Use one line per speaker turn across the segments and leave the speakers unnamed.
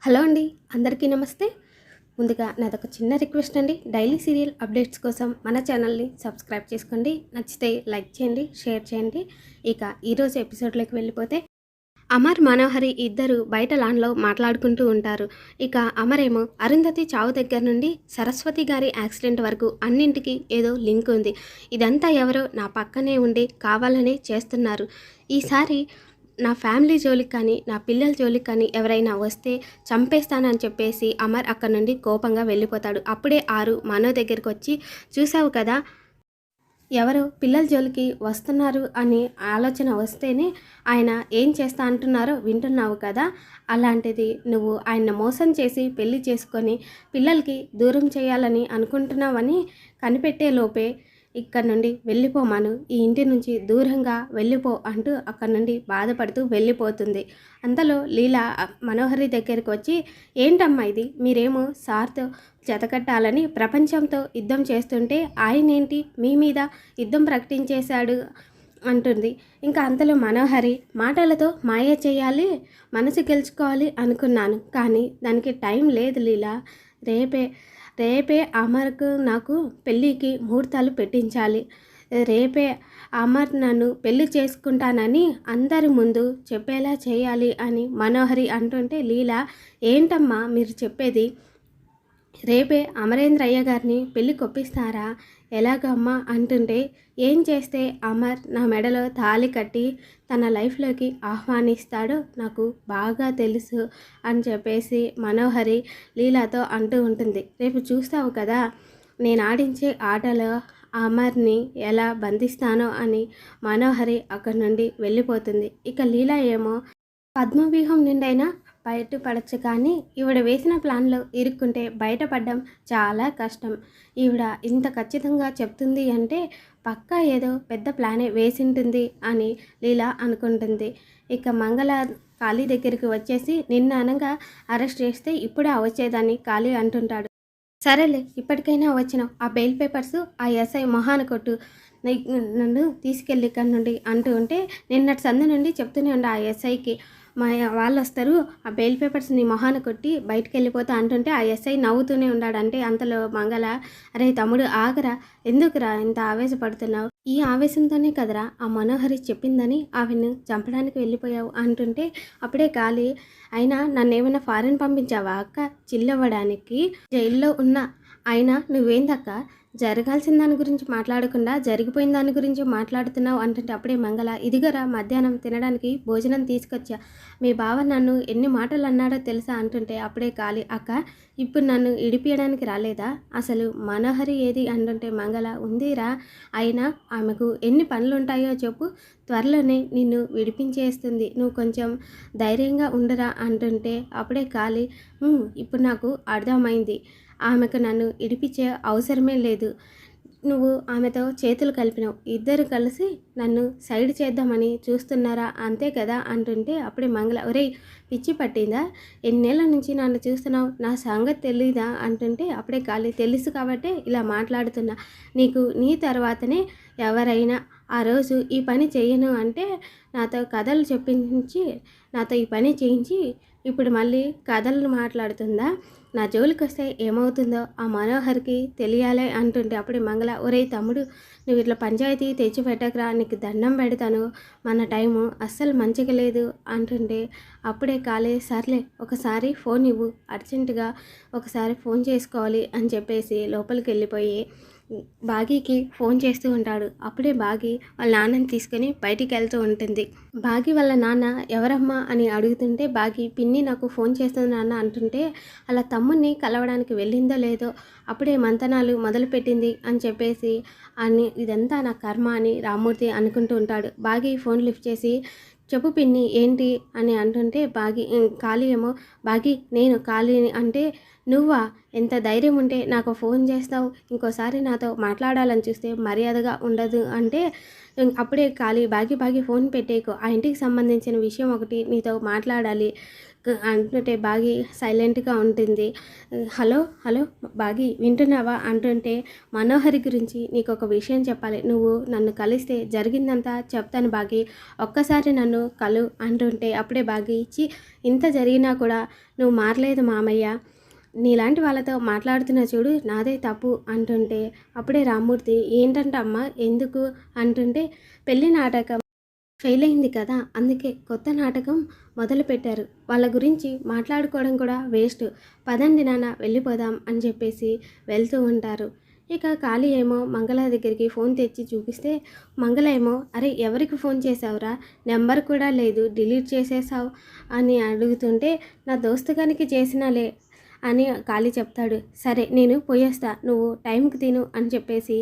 Hello అండి, అందరికీ నమస్తే. ముందుగా నాదొక చిన్న రిక్వెస్ట్ అండి. డైలీ సీరియల్ అప్డేట్స్ కోసం మన ఛానల్ని సబ్స్క్రైబ్ చేసుకోండి. నచ్చితే లైక్ చేయండి, షేర్ చేయండి. ఇక ఈరోజు ఎపిసోడ్లోకి వెళ్ళిపోతే అమర్, మనోహరి ఇద్దరు బయట లాన్లో మాట్లాడుకుంటూ ఉంటారు. ఇక అమరేమో అరుంధతి చావు దగ్గర నుండి సరస్వతి గారి యాక్సిడెంట్ వరకు అన్నింటికి ఏదో లింక్ ఉంది. ఇదంతా ఎవరో నా పక్కనే ఉండి కావాలని చేస్తున్నారు. ఈసారి నా ఫ్యామిలీ జోలికి కానీ నా పిల్లల జోలికి కానీ ఎవరైనా వస్తే చంపేస్తానని చెప్పేసి అమర్ అక్కడ నుండి కోపంగా వెళ్ళిపోతాడు. అప్పుడే ఆరు మనో దగ్గరికి వచ్చి, చూసావు కదా ఎవరో పిల్లల జోలికి వస్తున్నారు అని ఆలోచన వస్తేనే ఆయన ఏం చేస్తా అంటున్నారో వింటున్నావు కదా, అలాంటిది నువ్వు ఆయన మోసం చేసి పెళ్లి చేసుకొని పిల్లలకి దూరం చేయాలని అనుకుంటున్నావని కనిపెట్టే లోపే ఇక్కడ నుండి వెళ్ళిపోమాను, ఈ ఇంటి నుంచి దూరంగా వెళ్ళిపో అంటూ అక్కడ నుండి బాధపడుతూ వెళ్ళిపోతుంది. అంతలో లీలా మనోహరి దగ్గరికి వచ్చి, ఏంటమ్మా ఇది, మీరేమో సార్తో జతకట్టాలని ప్రపంచంతో యుద్ధం చేస్తుంటే ఆయన ఏంటి మీ మీద యుద్ధం ప్రకటించేశాడు అంటుంది. ఇంకా అంతలో మనోహరి, మాటలతో మాయ చేయాలి, మనసు గెలుచుకోవాలి అనుకున్నాను, కానీ దానికి టైం లేదు లీలా. రేపే అమర్కు నాకు పెళ్ళికి ముహూర్తాలు పెట్టించాలి. రేపే అమర్ నన్ను పెళ్లి చేసుకుంటానని అందరి ముందు చెప్పేలా చేయాలి అని మనోహరి అంటుంటే, లీలా ఏంటమ్మా మీరు చెప్పేది, రేపే అమరేంద్రయ్య గారిని పెళ్ళి కొప్పిస్తారా, ఎలాగమ్మా అంటుంటే, ఏం చేస్తే అమర్ నా మెడలో తాళి కట్టి తన లైఫ్లోకి ఆహ్వానిస్తాడో నాకు బాగా తెలుసు అని చెప్పేసి మనోహరి లీలాతో అంటూ ఉంటుంది. రేపు చూస్తావు కదా నేను ఆడించే ఆటలో అమర్ని ఎలా బంధిస్తానో అని మనోహరి అక్కడి నుండి వెళ్ళిపోతుంది. ఇక లీలా ఏమో పద్మవ్యూహం నిండైనా బయటపడచ్చు, కానీ ఈవిడ వేసిన ప్లాన్లో ఇరుక్కుంటే బయటపడడం చాలా కష్టం. ఈవిడ ఇంత ఖచ్చితంగా చెప్తుంది అంటే పక్కా ఏదో పెద్ద ప్లానే వేసింటుంది అని లీలా అనుకుంటుంది. ఇక మంగళ కాళీ దగ్గరికి వచ్చేసి, నిన్న అనగా అరెస్ట్ చేస్తే ఇప్పుడే వచ్చేదాన్ని కాళీ అంటుంటాడు. సరేలే, ఇప్పటికైనా వచ్చినావు, ఆ బెయిల్ పేపర్స్ ఆ ఎస్ఐ మొహాన కొట్టు, నన్ను తీసుకెళ్ళి ఇక్కడ నుండి అంటూ ఉంటే, నిన్నటి సందు నుండి చెప్తూనే ఉండే ఆ ఎస్ఐకి, మా వాళ్ళు వస్తారు, ఆ బెయిల్ పేపర్స్ నీ మొహాన కొట్టి బయటికి వెళ్ళిపోతా అంటుంటే ఆ ఎస్ఐ నవ్వుతూనే ఉన్నాడు. అంటే అంతలో మంగళ, అరే తమ్ముడు ఆగరా, ఎందుకురా ఇంత ఆవేశపడుతున్నావు, ఈ ఆవేశంతోనే కదరా ఆ మనోహరి చెప్పిందని ఆవిను చంపడానికి వెళ్ళిపోయావు అంటుంటే, అప్పుడే కాళీ, అయినా నన్నేమైనా ఫారెన్ పంపించావా అక్క చిల్లవ్వడానికి, జైల్లో ఉన్న అయినా నువ్వేందక్క జరగాల్సిన దాని గురించి మాట్లాడకుండా జరిగిపోయిన దాని గురించి మాట్లాడుతున్నావు అంటుంటే, అప్పుడే మంగళ, ఇదిగరా మధ్యాహ్నం తినడానికి భోజనం తీసుకొచ్చా, మీ బావ నన్ను ఎన్ని మాటలు అన్నాడో తెలుసా అంటుంటే, అప్పుడే కాళీ, అక్క ఇప్పుడు నన్ను ఇడిపియడానికి రాలేదా, అసలు మనోహరి ఏది అంటుంటే, మంగళ ఉందిరా, అయినా ఆమెకు ఎన్ని పనులుంటాయో చెప్పు, త్వరలోనే నిన్ను విడిపించేస్తుంది, నువ్వు కొంచెం ధైర్యంగా ఉండరా అంటుంటే, అప్పుడే కాళీ, ఇప్పుడు నాకు అర్థమైంది, ఆమెకు నన్ను ఇడిపించే అవసరమే లేదు, నువ్వు ఆమెతో చేతులు కలిపినావు, ఇద్దరు కలిసి నన్ను సైడ్ చేద్దామని చూస్తున్నారా అంతే కదా అంటుంటే, అప్పుడే మంగళ, ఒరేయ్ పిచ్చి పట్టిందా, ఎన్నేళ్ళ నుంచి నన్ను చూస్తున్నావు, నా సంగతి తెలీదా అంటుంటే, అప్పుడే కాళీ, తెలుసు కాబట్టే ఇలా మాట్లాడుతున్నా, నీకు నీ తర్వాతనే ఎవరైనా ఆ రోజు ఈ పని చేయను అంటే నాతో కథలు చెప్పించి నాతో ఈ పని చేయించి ఇప్పుడు మళ్ళీ కథలు మాట్లాడుతుందా, నా జోలికి వస్తే ఏమవుతుందో ఆ మనోహర్కి తెలియాలి అంటుంటే, అప్పుడు మంగళ, ఒరే తమ్ముడు నువ్వు ఇట్లా పంచాయతీ తెచ్చి పెట్టకరా, నీకు దండం పెడతాను, మన టైము అస్సలు మంచిగా లేదు అంటుంటే, అప్పుడే కాలే, సర్లే ఒకసారి ఫోన్ ఇవ్వు, అర్జెంటుగా ఒకసారి ఫోన్ చేసుకోవాలి అని చెప్పేసి లోపలికి వెళ్ళిపోయి బాగీకి ఫోన్ చేస్తూ ఉంటాడు. అప్పుడే బాగి వాళ్ళ నాన్నని తీసుకొని బయటికి వెళ్తూ ఉంటుంది. బాగి వాళ్ళ నాన్న ఎవరమ్మా అని అడుగుతుంటే, బాగి పిన్ని నాకు ఫోన్ చేస్తుంది నాన్న అంటుంటే, అలా తమ్ముడిని కలవడానికి వెళ్ళిందో లేదో అప్పుడే మంతనాలు మొదలుపెట్టింది అని చెప్పేసి ఇదంతా నా కర్మ అని రామ్మూర్తి అనుకుంటూ ఉంటాడు. బాగి ఫోన్ లిఫ్ట్ చేసి, చెప్పు పిన్ని ఏంటి అని అంటుంటే, కాళీ ఏమో, బాగి నేను కాళీని అంటే, నువ్వా, ఎంత ధైర్యం ఉంటే నాకు ఫోన్ చేస్తావు, ఇంకోసారి నాతో మాట్లాడాలని చూస్తే మర్యాదగా ఉండదు అంటే, అప్పుడే కాళీ, బాగి ఫోన్ పెట్టేకు, ఆ ఇంటికి సంబంధించిన విషయం ఒకటి నీతో మాట్లాడాలి, అంటుంటే బాగి సైలెంట్గా ఉంటుంది. హలో హలో బాగి వింటున్నావా అంటుంటే, మనోహరి గురించి నీకు ఒక విషయం చెప్పాలి, నువ్వు నన్ను కలిస్తే జరిగిందంతా చెప్తాను బాగి, ఒక్కసారి నన్ను కలు అంటుంటే అప్పుడే బాగి ఇచ్చి, ఇంత జరిగినా కూడా నువ్వు మారలేదు మామయ్య, నీలాంటి వాళ్ళతో మాట్లాడుతున్నా చూడు నాదే తప్పు అంటుంటే అప్పుడే రామ్మూర్తి ఏంటంట అమ్మ ఎందుకు అంటుంటే, పెళ్లి నాటకం ఫెయిల్ అయింది కదా, అందుకే కొత్త నాటకం మొదలుపెట్టారు, వాళ్ళ గురించి మాట్లాడుకోవడం కూడా వేస్ట్, పదండి నాన్న వెళ్ళిపోదాం అని చెప్పేసి వెళ్తూ ఉంటారు. ఇక కాళీ ఏమో మంగళ దగ్గరికి ఫోన్ తెచ్చి చూపిస్తే, మంగళ ఏమో అరే ఎవరికి ఫోన్ చేసావురా, నెంబర్ కూడా లేదు డిలీట్ చేసేసావు అని అడుగుతుంటే, నా దోస్తుగానికి చేసినాలే అని కాళీ చెప్తాడు. సరే నేను పోయేస్తా, నువ్వు టైంకి తిను అని చెప్పేసి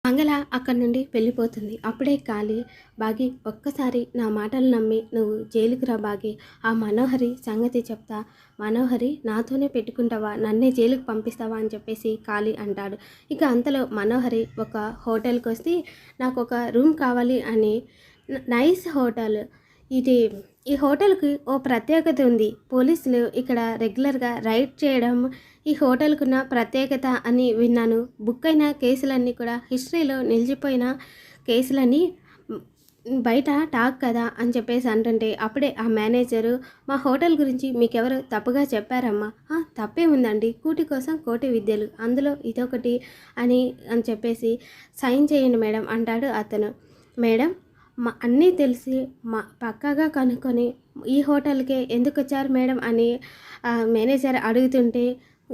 మంగళ అక్కడి నుండి వెళ్ళిపోతుంది. అప్పుడే కాళీ, బాగి ఒక్కసారి నా మాటలు నమ్మి నువ్వు జైలుకి రా బాగి, ఆ మనోహరి సంగతి చెప్తా, మనోహరి నాతోనే పెట్టుకుంటావా, నన్నే జైలుకి పంపిస్తావా అని చెప్పేసి కాళీ అంటాడు. ఇక అంతలో మనోహరి ఒక హోటల్కి వస్తే, నాకు ఒక రూమ్ కావాలి అని, నైస్ హోటల్ ఇది, ఈ హోటల్కి ఓ ప్రత్యేకత ఉంది, పోలీసులు ఇక్కడ రెగ్యులర్గా రైడ్ చేయడం ఈ హోటల్కున్న ప్రత్యేకత అని విన్నాను, బుక్ అయిన కేసులన్నీ కూడా హిస్టరీలో నిలిచిపోయిన కేసులని బయట టాక్ కదా అని చెప్పేసి అంటుంటే అప్పుడే ఆ మేనేజరు, మా హోటల్ గురించి మీకెవరు తప్పుగా చెప్పారమ్మా, తప్పే ఉందండి, కూటి కోసం కోటి విద్యలు, అందులో ఇదొకటి అని చెప్పేసి సైన్ చేయండి మేడం అంటాడు అతను. మేడం అన్నీ తెలిసి పక్కాగా కనుక్కొని ఈ హోటల్కే ఎందుకు వచ్చారు మేడం అని మేనేజర్ అడుగుతుంటే,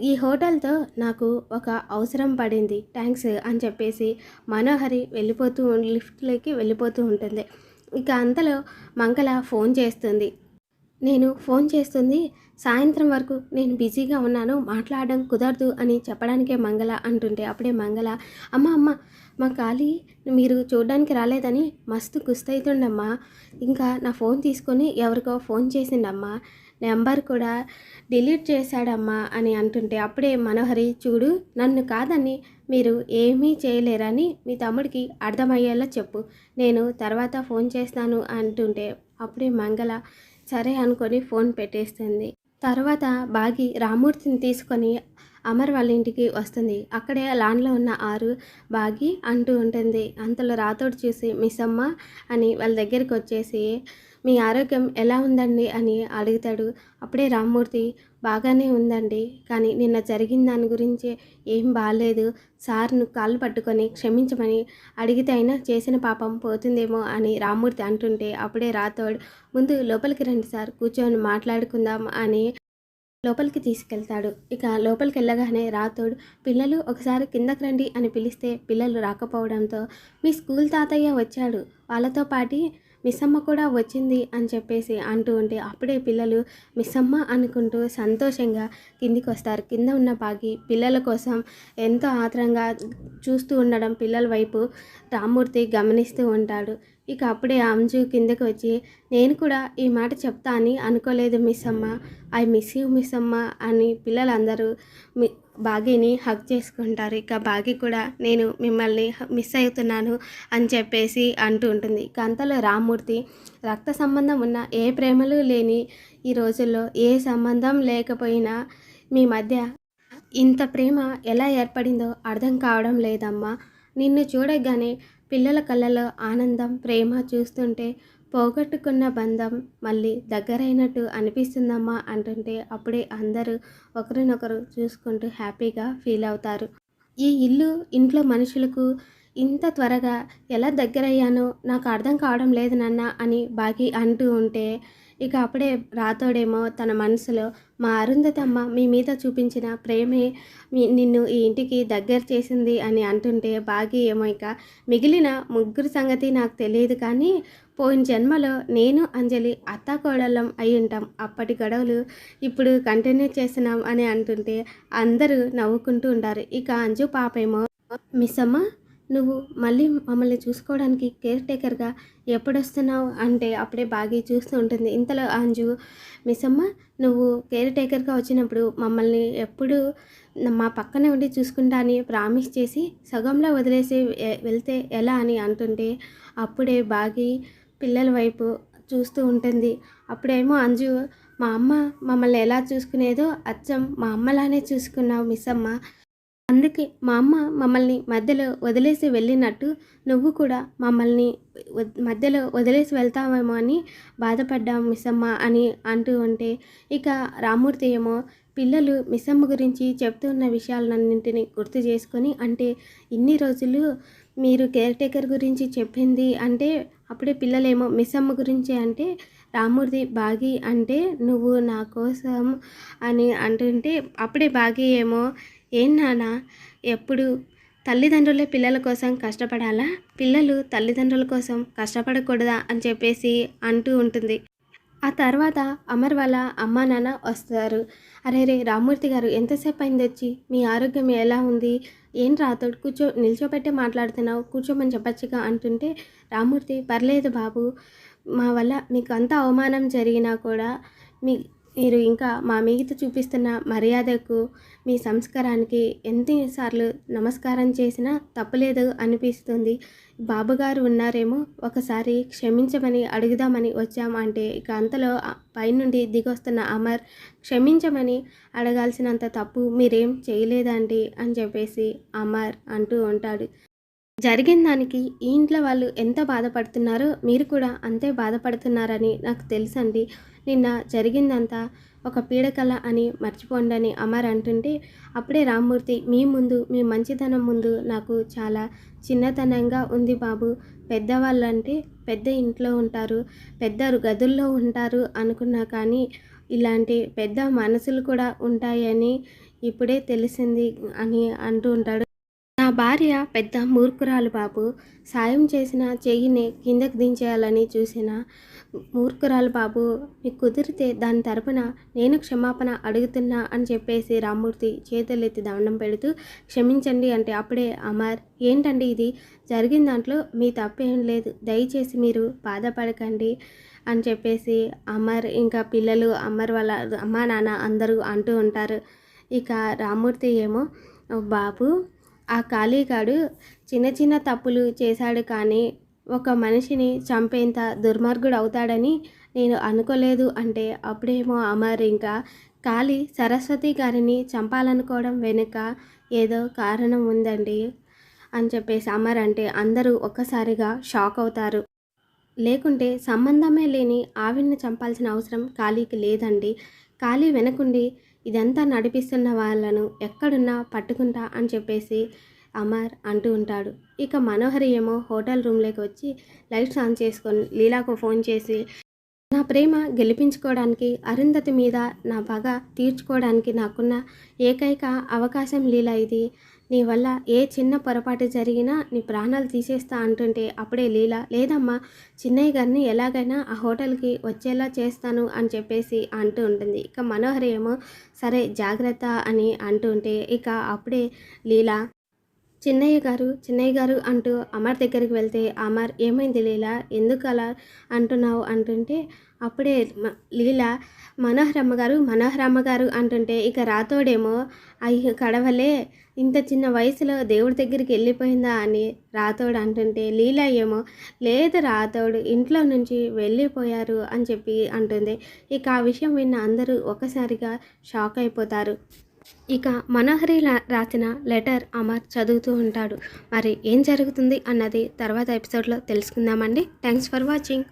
ఈ హోటల్తో నాకు ఒక అవసరం పడింది థ్యాంక్స్ అని చెప్పేసి మనోహరి లిఫ్ట్లోకి వెళ్ళిపోతూ ఉంటుంది. ఇక అంతలో మంగళ ఫోన్ చేస్తుంది. నేను ఫోన్ చేస్తుంది సాయంత్రం వరకు నేను బిజీగా ఉన్నాను, మాట్లాడడం కుదరదు అని చెప్పడానికే మంగళ అంటుంటే అప్పుడే మంగళ, అమ్మ మా కాళీ మీరు చూడడానికి రాలేదని మస్తు గుస్తవుతుండమ్మా, ఇంకా నా ఫోన్ తీసుకొని ఎవరికో ఫోన్ చేసిండమ్మా, నెంబర్ కూడా డిలీట్ చేశాడమ్మా అని అంటుంటే అప్పుడే మనోహరి, చూడు నన్ను కాదని మీరు ఏమీ చేయలేరని మీ తమ్ముడికి అర్థమయ్యేలా చెప్పు, నేను తర్వాత ఫోన్ చేస్తాను అంటుంటే అప్పుడే మంగళ సరే అనుకొని ఫోన్ పెట్టేస్తుంది. తర్వాత బాగి రామ్మూర్తిని తీసుకొని అమర్ వాళ్ళ ఇంటికి వస్తుంది. అక్కడే లాన్లో ఉన్న ఆరు బాగి అంటూ ఉంటుంది. అంతలో రాతోడు చూసి మిస్ అమ్మ అని వాళ్ళ దగ్గరికి వచ్చేసి, మీ ఆరోగ్యం ఎలా ఉందండి అని అడుగుతాడు. అప్పుడే రామ్మూర్తి, బాగానే ఉందండి, కానీ నిన్న జరిగిన దాని గురించి ఏం బాగాలేదు, సార్ను కాళ్ళు పట్టుకొని క్షమించమని అడిగితే అయినా చేసిన పాపం పోతుందేమో అని రామ్మూర్తి అంటుంటే అప్పుడే రాతోడు, ముందు లోపలికి రండి సార్, కూర్చొని మాట్లాడుకుందాం అని లోపలికి తీసుకెళ్తాడు. ఇక లోపలికి వెళ్ళగానే రాతోడు, పిల్లలు ఒకసారి కిందకి రండి అని పిలిస్తే పిల్లలు రాకపోవడంతో, మీ స్కూల్ తాతయ్య వచ్చాడు, వాళ్ళతో పాటి మిస్సమ్మ కూడా వచ్చింది అని చెప్పేసి అంటూ ఉంటే అప్పుడే పిల్లలు మిస్సమ్మ అనుకుంటూ సంతోషంగా కిందికి వస్తారు. కింద ఉన్న బాగి పిల్లల కోసం ఎంతో ఆత్రంగా చూస్తూ ఉండడం పిల్లల వైపు రామ్మూర్తి గమనిస్తూ ఉంటాడు. ఇక అప్పుడే అంజు కిందకి వచ్చి, నేను కూడా ఈ మాట చెప్తా అని అనుకోలేదు మిస్ అమ్మ, ఐ మిస్ యూ మిస్ అమ్మ అని పిల్లలందరూ బాగీని హగ్ చేసుకుంటారు. ఇక బాగి కూడా నేను మిమ్మల్ని మిస్ అవుతున్నాను అని చెప్పేసి అంటూ ఉంటుంది. ఇక అంతలో రామ్మూర్తి, రక్త సంబంధం ఉన్న ఏ ప్రేమలు లేని ఈ రోజుల్లో ఏ సంబంధం లేకపోయినా మీ మధ్య ఇంత ప్రేమ ఎలా ఏర్పడిందో అర్థం కావడం లేదమ్మా, నిన్ను చూడగానే పిల్లల కళ్ళలో ఆనందం ప్రేమ చూస్తుంటే పోగొట్టుకున్న బంధం మళ్ళీ దగ్గరైనట్టు అనిపిస్తుందమ్మా అంటుంటే అప్పుడే అందరూ ఒకరినొకరు చూసుకుంటూ హ్యాపీగా ఫీల్ అవుతారు. ఈ ఇంట్లో మనుషులకు ఇంత త్వరగా ఎలా దగ్గరయ్యానో నాకు అర్థం కావడం లేదు నాన్న అని బాగి అంటూ ఉంటే ఇక అప్పుడే రాతోడేమో తన మనసులో, మా అరుంధతమ్మ మీ మీద చూపించిన ప్రేమే నిన్ను ఈ ఇంటికి దగ్గర చేసింది అని అంటుంటే బాగి ఏమో ఇక మిగిలిన ముగ్గురు సంగతి నాకు తెలియదు, కానీ పోయిన జన్మలో నేను అంజలి అత్తాకోడళ్ళం అయి ఉంటాం, అప్పటి గొడవలు ఇప్పుడు కంటిన్యూ చేస్తున్నాం అని అంటుంటే అందరూ నవ్వుకుంటూ ఉంటారు. ఇక అంజు పాపేమో, మిస్ అమ్మ నువ్వు మళ్ళీ మమ్మల్ని చూసుకోవడానికి కేర్ టేకర్గా ఎప్పుడొస్తున్నావు అంటే అప్పుడే బాగి చూస్తూ ఉంటుంది. ఇంతలో అంజు, మిస్ అమ్మ నువ్వు కేర్ టేకర్గా వచ్చినప్పుడు మమ్మల్ని ఎప్పుడు మా పక్కనే ఉండి చూసుకుంటా అని ప్రామిస్ చేసి సగంలో వదిలేసి వెళ్తే ఎలా అని అంటుంటే అప్పుడే బాగి పిల్లల వైపు చూస్తూ ఉంటుంది. అప్పుడేమో అంజు, మా అమ్మ మమ్మల్ని ఎలా చూసుకునేదో అచ్చం మా అమ్మలానే చూసుకున్నావు మిస్సమ్మ. అందుకే మా అమ్మ మమ్మల్ని మధ్యలో వదిలేసి వెళ్ళినట్టు నువ్వు కూడా మమ్మల్ని మధ్యలో వదిలేసి వెళ్తావేమో అని బాధపడ్డాం మిస్సమ్మ అని అంటూ ఉంటే, ఇక రామ్మూర్తి ఏమో పిల్లలు మిస్సమ్మ గురించి చెప్తున్న విషయాలన్నింటినీ గుర్తు చేసుకొని, అంటే ఇన్ని రోజులు మీరు కేర్ టేకర్ గురించి చెప్పింది అంటే అప్పుడే పిల్లలేమో మిస్సమ్మ గురించి అంటే రామ్మూర్తి బాగి అంటే నువ్వు నా కోసం అని అంటుంటే, అప్పుడే బాగి ఏమో ఏం నాన్న ఎప్పుడు తల్లిదండ్రులే పిల్లల కోసం కష్టపడాలా, పిల్లలు తల్లిదండ్రుల కోసం కష్టపడకూడదా అని చెప్పేసి అంటూ ఉంటుంది. ఆ తర్వాత అమర్ వాళ్ళ అమ్మా నాన్న వస్తారు. అరే రే రామ్మూర్తి గారు ఎంతసేపు అయింది వచ్చి, మీ ఆరోగ్యం ఎలా ఉంది, ఏం రాతోడు నిల్చోబెట్టే మాట్లాడుతున్నావు, కూర్చోమని చెప్పచ్చుగా అంటుంటే, రామ్మూర్తి పర్లేదు బాబు, మా వల్ల మీకు అంత అవమానం జరిగినా కూడా మీరు ఇంకా మా మీద చూపిస్తున్న మర్యాదకు మీ సంస్కారానికి ఎన్నిసార్లు నమస్కారం చేసినా తప్పులేదు అనిపిస్తుంది. బాబుగారు ఉన్నారేమో ఒకసారి క్షమించమని అడుగుదామని వచ్చాం అంటే, ఇక అంతలో పైనుండి దిగొస్తున్న అమర్ క్షమించమని అడగాల్సినంత తప్పు మీరేం చేయలేదండి అని చెప్పేసి అమర్ అంటూ ఉంటాడు. జరిగిన దానికి ఈ ఇంట్లో వాళ్ళు ఎంత బాధపడుతున్నారో మీరు కూడా అంతే బాధపడుతున్నారని నాకు తెలుసండి. నిన్న జరిగిందంతా ఒక పీడకల అని మర్చిపోండి అని అమర్ అంటుంటే, అప్పుడే రామ్మూర్తి మీ ముందు మీ మంచితనం ముందు నాకు చాలా చిన్నతనంగా ఉంది బాబు. పెద్దవాళ్ళంటే పెద్ద ఇంట్లో ఉంటారు, పెద్ద గదుల్లో ఉంటారు అనుకున్నా కానీ ఇలాంటి పెద్ద మనసులు కూడా ఉంటాయని ఇప్పుడే తెలిసింది అని అంటూ ఉంటాడు. నా భార్య పెద్ద మూర్ఖురాలు బాబు. సాయం చేసిన చెయ్యిని కిందకు దించేయాలని చూసిన మూర్ఖురాలు బాబు. మీకు కుదిరితే దాని తరపున నేను క్షమాపణ అడుగుతున్నా అని చెప్పేసి రామ్మూర్తి చేతులెత్తి దండం పెడుతూ క్షమించండి అంటే, అప్పుడే అమర్ ఏంటండి ఇది, జరిగిన దాంట్లో మీ తప్పేం లేదు, దయచేసి మీరు బాధపడకండి అని చెప్పేసి అమర్ ఇంకా పిల్లలు అమర్ వాళ్ళ అమ్మా నాన్న అందరూ అంటూ ఉంటారు. ఇక రామ్మూర్తి ఏమో బాబు ఆ కాళీగాడు చిన్న చిన్న తప్పులు చేశాడు కానీ ఒక మనిషిని చంపేంత దుర్మార్గుడు అవుతాడని నేను అనుకోలేదు అంటే, అప్పుడేమో అమర్ ఇంకా కాళీ సరస్వతి గారిని చంపాలనుకోవడం వెనుక ఏదో కారణం ఉందండి అని చెప్పేసి అమర్ అంటే అందరూ ఒక్కసారిగా షాక్ అవుతారు. లేకుంటే సంబంధమే లేని ఆవిడ్ని చంపాల్సిన అవసరం కాళీకి లేదండి. కాళీ వెనకుండి ఇదంతా నడిపిస్తున్న వాళ్ళను ఎక్కడున్నా పట్టుకుంటా అని చెప్పేసి అమర్ అంటూ ఉంటాడు. ఇక మనోహరి ఏమో హోటల్ రూమ్లోకి వచ్చి లైట్స్ ఆన్ చేసుకొని లీలాకు ఫోన్ చేసి, నా ప్రేమ గెలిపించుకోవడానికి అరుంధతి మీద నా పగ తీర్చుకోవడానికి నాకున్న ఏకైక అవకాశం లీలా ఇది. నీ వల్ల ఏ చిన్న పొరపాటు జరిగినా నీ ప్రాణాలు తీసేస్తా అంటుంటే, అప్పుడే లీలా లేదమ్మా చిన్నయ్య గారిని ఎలాగైనా ఆ హోటల్కి వచ్చేలా చేస్తాను అని చెప్పేసి అంటూ ఉంటుంది. ఇక మనోహరి ఏమో సరే జాగ్రత్త అని అంటూ ఉంటే, ఇక అప్పుడే లీలా చిన్నయ్య గారు అంటూ అమర్ దగ్గరికి వెళ్తే, అమర్ ఏమైంది లీలా ఎందుకు అలా అంటున్నావు అంటుంటే, అప్పుడే లీలా మనోహరమ్మ గారు అంటుంటే, ఇక రాతోడేమో అయ్యి కడవలే ఇంత చిన్న వయసులో దేవుడి దగ్గరికి వెళ్ళిపోయిందా అని రాతోడు అంటుంటే, లీలా ఏమో లేదు రాతోడు ఇంట్లో నుంచి వెళ్ళిపోయారు అని చెప్పి అంటుంది. ఇక ఆ విషయం విన్న అందరూ ఒక్కసారిగా షాక్ అయిపోతారు. ఇక మనోహరి రాసిన లెటర్ అమర్ చదువుతూ ఉంటాడు. మరి ఏం జరుగుతుంది అన్నది తర్వాత ఎపిసోడ్లో తెలుసుకుందామండి. Thanks for watching.